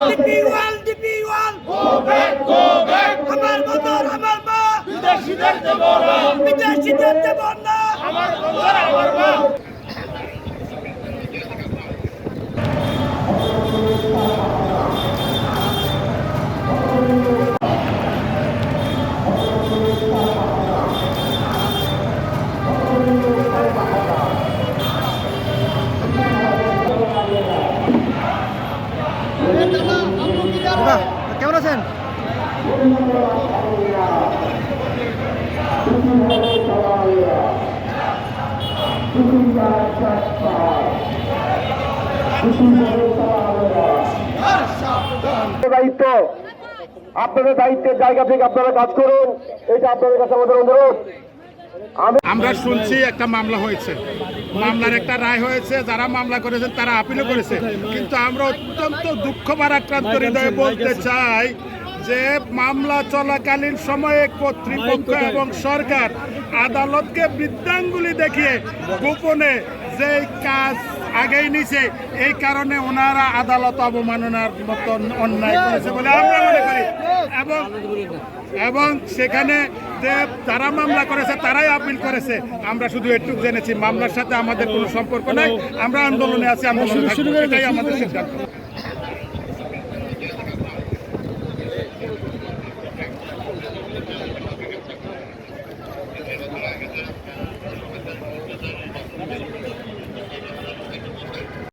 DP1 go back আমার বন্দর আমার মা বিদেশিদের দেব না আমার বন্দর আমার মা কেমন আছেন? দায়িত্ব আপনাদের দায়িত্বের জায়গা থেকে আপনারা কাজ করুন, এটা আপনাদের কাছে আমাদের অনুরোধ। আমরা শুনছি একটা মামলা হয়েছে, মামলার একটা রায় হয়েছে, যারা মামলা করেছেন তারা আপিলও করেছে, কিন্তু আমরা অত্যন্ত দুঃখ ভারাক্রান্ত হৃদয়ে বলতে চাই যে মামলা চলাকালীন সময়ে কর্তৃপক্ষ এবং সরকার আদালতকে বৃদ্ধাঙ্গুলি দেখিয়ে গোপনে যে কাজ আগেই নিছে, এই কারণে ওনারা আদালত অবমাননার মতো অন্যায় করেছে বলে আমরা মনে করি। এবং সেখানে যে যারা মামলা করেছে তারাই আপিল করেছে। আমরা শুধু একটু জেনেছি, মামলার সাথে আমাদের কোনো সম্পর্ক নাই, আমরা আন্দোলনে আছি, আন্দোলনে থাকবো, এটাই আমাদের সিদ্ধান্ত।